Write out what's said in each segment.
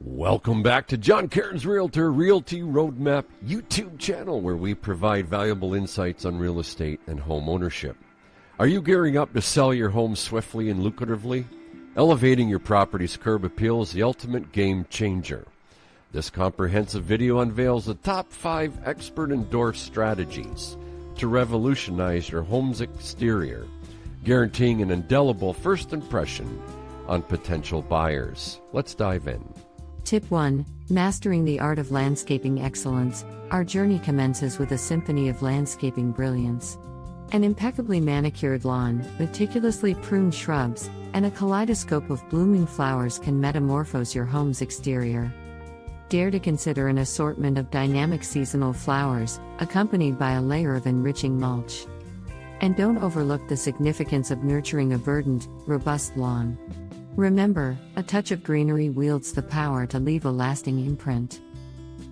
Welcome back to John Cairns Realtor Realty Roadmap YouTube channel, where we provide valuable insights on real estate and home ownership. Are you gearing up to sell your home swiftly and lucratively? Elevating your property's curb appeal is the ultimate game changer. This comprehensive video unveils the top 5 expert-endorsed strategies to revolutionize your home's exterior, guaranteeing an indelible first impression on potential buyers. Let's dive in. Tip 1. Mastering the art of landscaping excellence. Our journey commences with a symphony of landscaping brilliance. An impeccably manicured lawn, meticulously pruned shrubs, and a kaleidoscope of blooming flowers can metamorphose your home's exterior. Dare to consider an assortment of dynamic seasonal flowers, accompanied by a layer of enriching mulch. And don't overlook the significance of nurturing a verdant, robust lawn. Remember, a touch of greenery wields the power to leave a lasting imprint.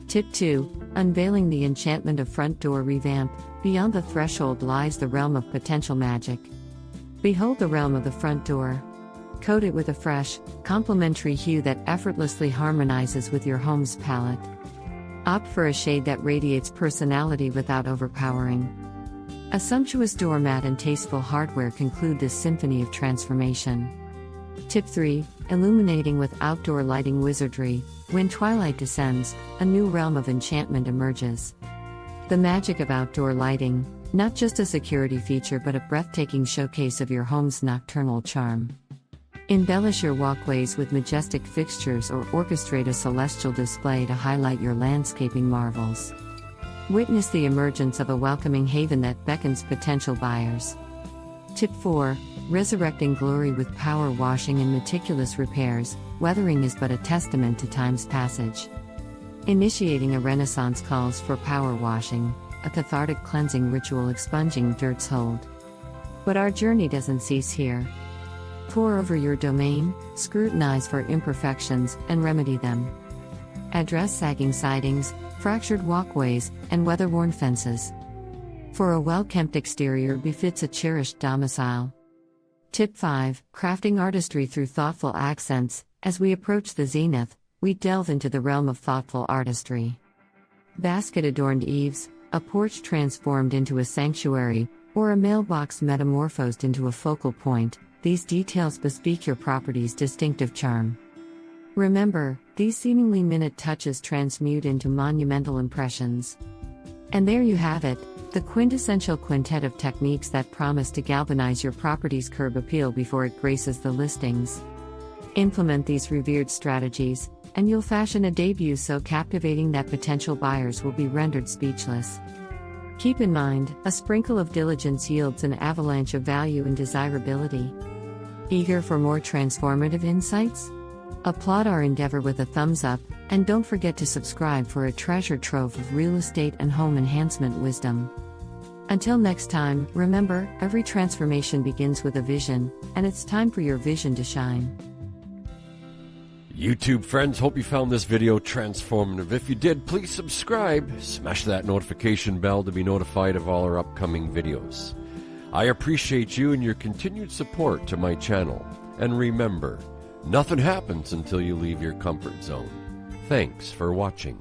Tip 2. Unveiling the enchantment of front door revamp. Beyond the threshold lies the realm of potential magic. Behold the realm of the front door. Coat it with a fresh, complementary hue that effortlessly harmonizes with your home's palette. Opt for a shade that radiates personality without overpowering. A sumptuous doormat and tasteful hardware conclude this symphony of transformation. Tip 3. Illuminating with outdoor lighting wizardry. When twilight descends, a new realm of enchantment emerges. The magic of outdoor lighting, not just a security feature but a breathtaking showcase of your home's nocturnal charm. Embellish your walkways with majestic fixtures or orchestrate a celestial display to highlight your landscaping marvels. Witness the emergence of a welcoming haven that beckons potential buyers. Tip 4. Resurrecting glory with power washing and meticulous repairs. Weathering is but a testament to time's passage. Initiating a renaissance calls for power washing, a cathartic cleansing ritual expunging dirt's hold. But our journey doesn't cease here. Pore over your domain, scrutinize for imperfections, and remedy them. Address sagging sidings, fractured walkways, and weather-worn fences. For a well-kept exterior befits a cherished domicile. Tip 5. Crafting artistry through thoughtful accents. As we approach the zenith, we delve into the realm of thoughtful artistry. Basket-adorned eaves, a porch transformed into a sanctuary, or a mailbox metamorphosed into a focal point, these details bespeak your property's distinctive charm. Remember, these seemingly minute touches transmute into monumental impressions. And there you have it, the quintessential quintet of techniques that promise to galvanize your property's curb appeal before it graces the listings. Implement these revered strategies, and you'll fashion a debut so captivating that potential buyers will be rendered speechless. Keep in mind, a sprinkle of diligence yields an avalanche of value and desirability. Eager for more transformative insights? Applaud our endeavor with a thumbs up, and don't forget to subscribe for a treasure trove of real estate and home enhancement wisdom. Until next time, remember, every transformation begins with a vision, and it's time for your vision to shine. YouTube friends, hope you found this video transformative. If you did, please subscribe, smash that notification bell to be notified of all our upcoming videos. I appreciate you and your continued support to my channel. And remember, nothing happens until you leave your comfort zone. Thanks for watching.